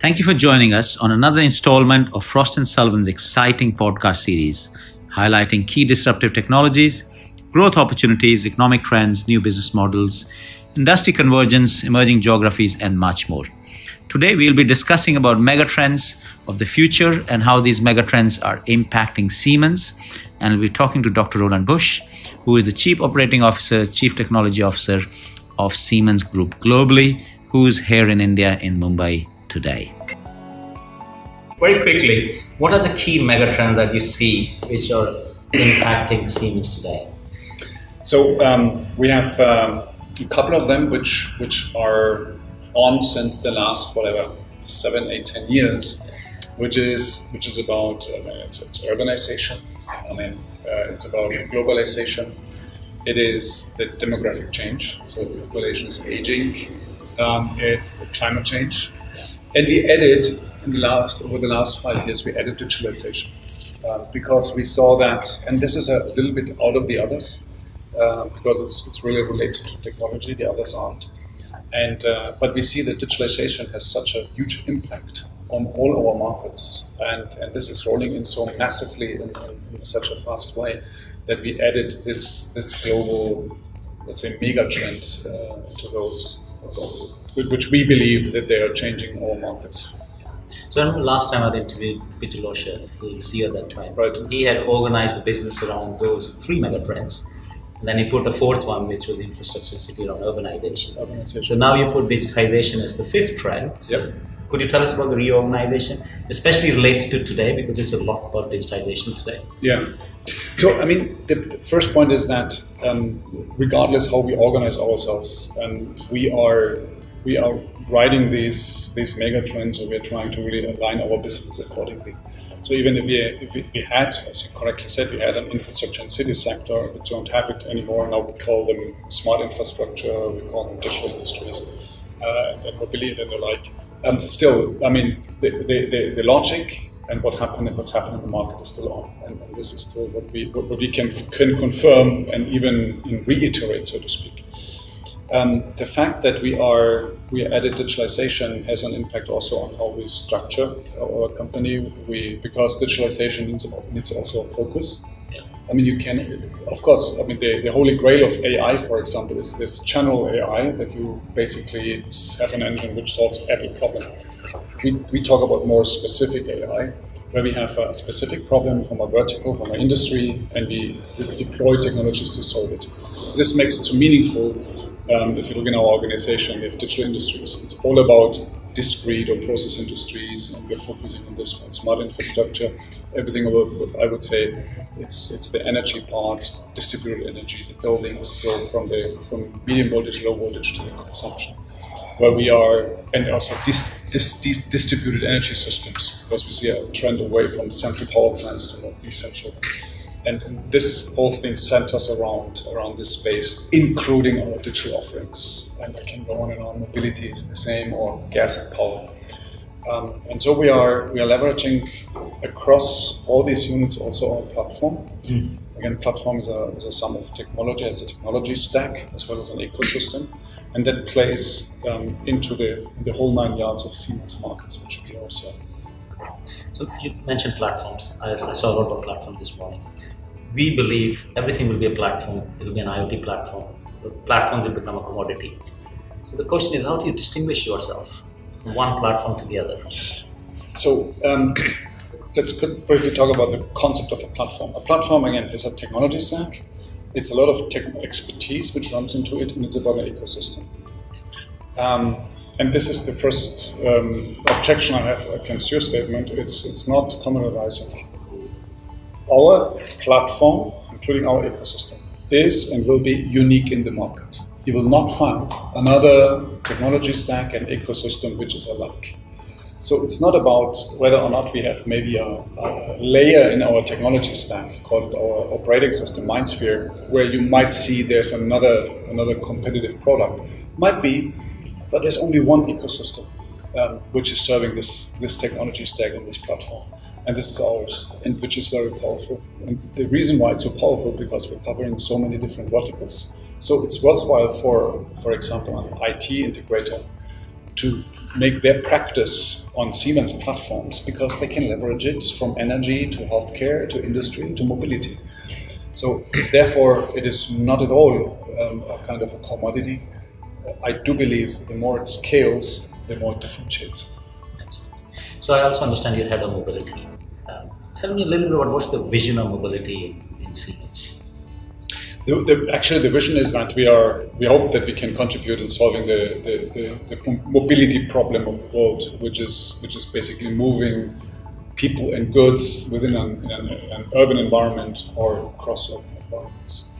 Thank you for joining us on another installment of Frost & Sullivan's exciting podcast series, highlighting key disruptive technologies, growth opportunities, economic trends, new business models, industry convergence, emerging geographies, and much more. Today, we'll be discussing about megatrends of the future and how these megatrends are impacting Siemens. And we'll be talking to Dr. Roland Busch, who is the Chief Operating Officer, Chief Technology Officer of Siemens Group globally, who is here in India, in Mumbai today. Very quickly, what are the key megatrends that you see which are impacting Siemens today? So we have a couple of them which are on since the last 7, 8, 10 years, which is about it's urbanization. It's about globalization. It is the demographic change. So the population is aging. It's the climate change, and we added over the last 5 years we added digitalization because we saw that, and this is a little bit out of the others because it's really related to technology. The others aren't, and but we see that digitalization has such a huge impact on all our markets, and this is rolling in so massively in such a fast way that we added this global, let's say, mega trend to those, which we believe that they are changing our markets. So I remember last time I interviewed Peter Loscher, who was the CEO at that time. Right. He had organized the business around those 3 megatrends. And then he put a 4th one, which was infrastructure, city around urbanization. So now you put digitization as the 5th trend. So yep. Could you tell us about the reorganization, especially related to today, because there's a lot about digitization today? Yeah. So, the first point is that regardless how we organize ourselves, we are riding these mega trends, or we are trying to really align our business accordingly. So even if we had, as you correctly said, we had an infrastructure and city sector, we don't have it anymore. Now we call them smart infrastructure, we call them digital industries, and mobility and the like. Still, the logic and what's happening in the market is still on, and this is still what we can confirm and even reiterate, so to speak. The fact that we added digitalization has an impact also on how we structure our company. Because digitalization needs also a focus. You can, of course, the holy grail of AI, for example, is this general AI that you basically have an engine which solves every problem. We talk about more specific AI, where we have a specific problem from a vertical, from an industry, and we deploy technologies to solve it. This makes it so meaningful. If you look in our organization, we have digital industries. It's all about discrete or process industries, and we're focusing on this one. Smart infrastructure, everything about, I would say, it's the energy part, distributed energy, the buildings, so from medium voltage, low voltage to the consumption, where we are, and also these distributed energy systems, because we see a trend away from central power plants to more decentral. And this whole thing centers around this space, including our digital offerings. And I can go on and on. Mobility is the same, or gas and power. And so we are leveraging across all these units also our platform. Again, platform is a sum of technology, as a technology stack, as well as an ecosystem. And that plays into the whole 9 yards of Siemens markets, which we are serving. So you mentioned platforms. I saw a lot about platforms this morning. We believe everything will be a platform. It will be an IoT platform. The platform will become a commodity. So the question is, how do you distinguish yourself from one platform to the other? So let's briefly talk about the concept of a platform. A platform, again, is a technology stack. It's a lot of technical expertise which runs into it, and it's about an ecosystem. And this is the first objection I have against your statement. It's not commoditizing. Our platform, including our ecosystem, is and will be unique in the market. You will not find another technology stack and ecosystem which is alike. So it's not about whether or not we have maybe a layer in our technology stack called our operating system, MindSphere, where you might see there's another competitive product. Might be, but there's only one ecosystem which is serving this technology stack and this platform. And this is ours, and which is very powerful. And the reason why it's so powerful, because we're covering so many different verticals. So it's worthwhile for example, an IT integrator to make their practice on Siemens platforms because they can leverage it from energy to healthcare to industry to mobility. So therefore, it is not at all a kind of a commodity. I do believe the more it scales, the more it differentiates. So I also understand you're head of mobility. Tell me a little bit about what's the vision of mobility in Siemens? Actually, the vision is that we hope that we can contribute in solving the mobility problem of the world, which is basically moving people and goods within an urban environment or across urban environments,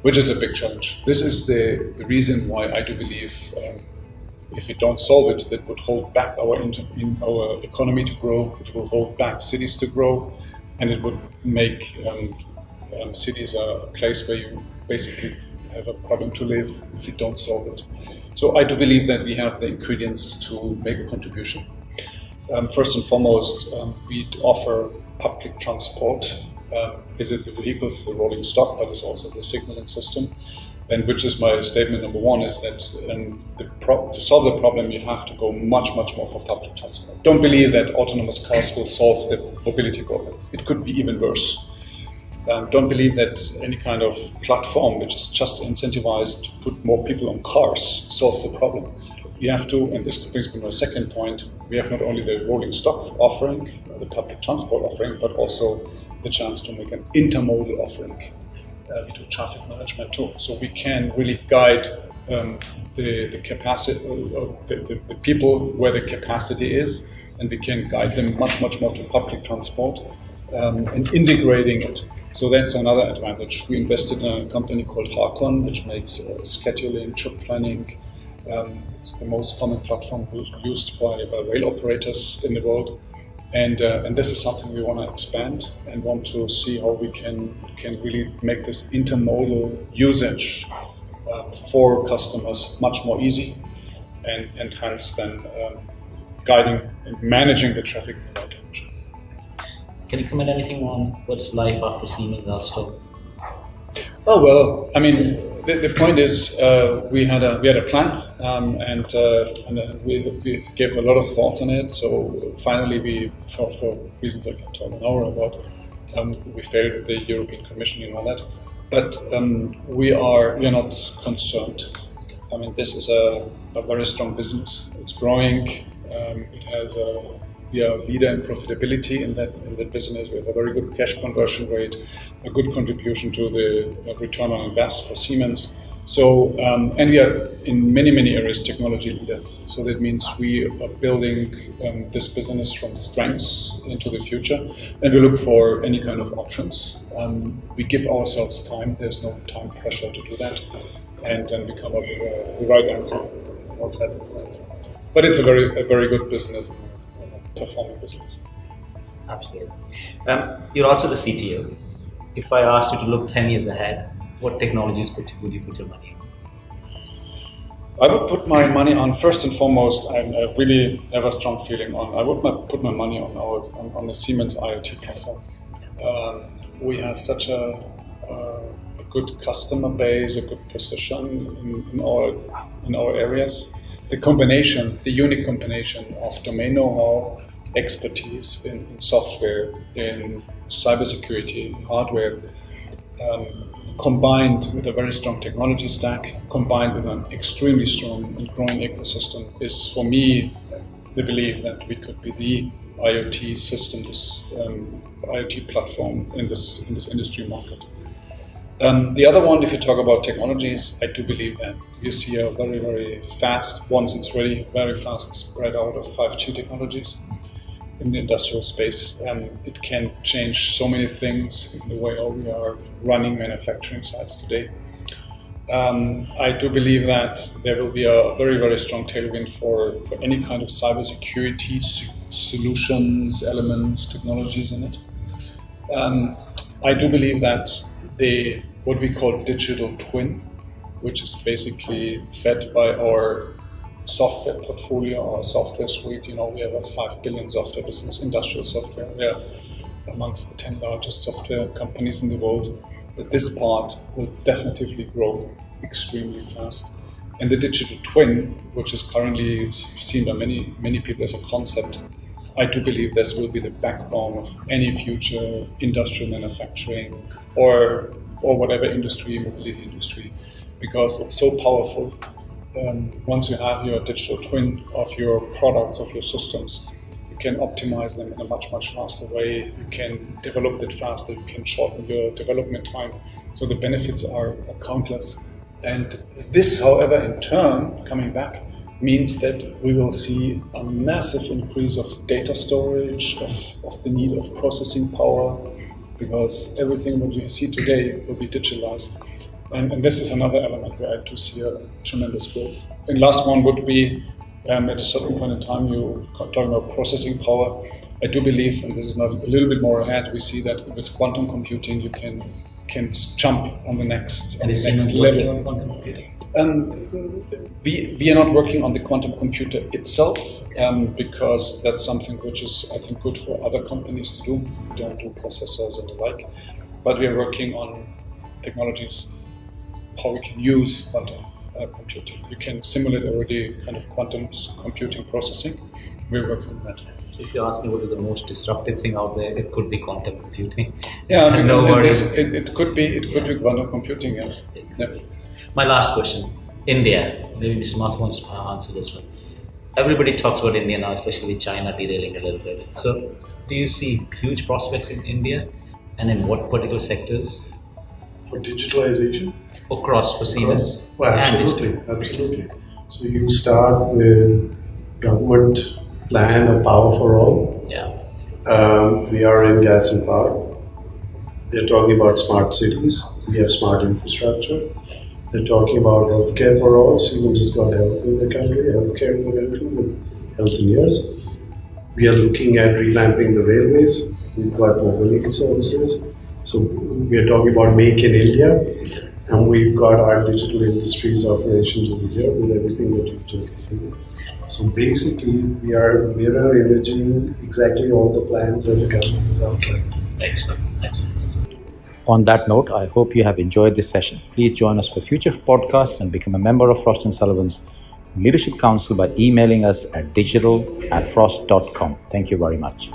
which is a big challenge. This is the reason why I do believe if we don't solve it, that would hold back our economy to grow, it will hold back cities to grow, and it would make cities a place where you basically have a problem to live if you don't solve it. So I do believe that we have the ingredients to make a contribution. First and foremost, we offer public transport. Is it the vehicles, the rolling stock, but it's also the signaling system. And which is my statement number one, is that to solve the problem, you have to go much more for public transport. Don't believe that autonomous cars will solve the mobility problem. It could be even worse. Don't believe that any kind of platform which is just incentivized to put more people on cars solves the problem. You have to, and this brings me to my second point, we have not only the rolling stock offering, the public transport offering, but also the chance to make an intermodal offering. We do traffic management too. So we can really guide the capacity, the people where the capacity is, and we can guide them much more to public transport and integrating it. So that's another advantage. We invested in a company called Harcon, which makes scheduling, trip planning. It's the most common platform used by rail operators in the world. And this is something we want to expand and want to see how we can really make this intermodal usage for customers much more easy and hence then guiding and managing the traffic in the right direction. Can you comment anything on what's life after Siemens Alstom? Oh well, I mean, the point is we had a plan and we gave a lot of thought on it. So finally, we for reasons I can talk an hour about, we failed the European Commission and all that. But we are not concerned. I mean, this is a very strong business. It's growing. It has we are a leader in profitability in that business. We have a very good cash conversion rate, a good contribution to the return on invest for Siemens. So, and we are in many areas technology leader. So that means we are building this business from strengths into the future, and we look for any kind of options. We give ourselves time. There's no time pressure to do that, and then we come up with the right answer. What's happens next? But it's a very good business. Performing business. Absolutely. You're also the CTO. If I asked you to look 10 years ahead, what technologies would you put your money on? I would put my money on, first and foremost, I really have a strong feeling on, I would put my money on the Siemens IoT platform. We have such a good customer base, a good position in our areas. The unique combination of domain know-how, expertise in software, in cybersecurity, hardware, combined with a very strong technology stack, combined with an extremely strong and growing ecosystem, is for me the belief that we could be the IoT system, this IoT platform in this industry market. The other one, if you talk about technologies, I do believe that you see a very fast, once it's ready, very fast spread out of 5G technologies in the industrial space. It can change so many things in the way how we are running manufacturing sites today. I do believe that there will be a very strong tailwind for any kind of cybersecurity solutions, elements, technologies in it. I do believe that what we call digital twin, which is basically fed by our software portfolio, our software suite. We have a 5 billion software business, industrial software. We are amongst the 10 largest software companies in the world. That this part will definitely grow extremely fast. And the digital twin, which is currently seen by many people as a concept, I do believe this will be the backbone of any future industrial manufacturing or whatever industry, mobility industry, because it's so powerful. Once you have your digital twin of your products, of your systems, you can optimize them in a much faster way. You can develop it faster. You can shorten your development time. So the benefits are countless. And this, however, in turn, coming back, means that we will see a massive increase of data storage, of the need of processing power, because everything what you see today will be digitalized. And this is another element where I do see a tremendous growth. And last one would be, at a certain point in time, you talking about processing power. I do believe, and this is not a little bit more ahead, we see that with quantum computing you can jump on the next level. On quantum computing? We are not working on the quantum computer itself because that's something which is, I think, good for other companies to do. We don't do processors and the like, but we are working on technologies how we can use quantum computing. You can simulate already kind of quantum computing processing. We're working on that. If you ask me what is the most disruptive thing out there, it could be quantum computing. Yeah, I mean, no worries. It could be quantum computing. Yes. Yeah. My last question: India. Maybe Mr. Math wants to answer this one. Everybody talks about India now, especially with China derailing a little bit. So, do you see huge prospects in India, and in what particular sectors? For digitalization? Across for Siemens? Well, absolutely. So you start with government plan of power for all. Yeah. We are in gas and power. They're talking about smart cities. We have smart infrastructure. They're talking about healthcare for all. Siemens has got healthcare in the country with health engineers. We are looking at revamping the railways. We've got mobility services. So we are talking about Make in India, and we've got our digital industries operations over here with everything that you've just seen. So basically, we are mirror imaging exactly all the plans that the government has outlined. Excellent. On that note, I hope you have enjoyed this session. Please join us for future podcasts and become a member of Frost & Sullivan's Leadership Council by emailing us at digital@frost.com. Thank you very much.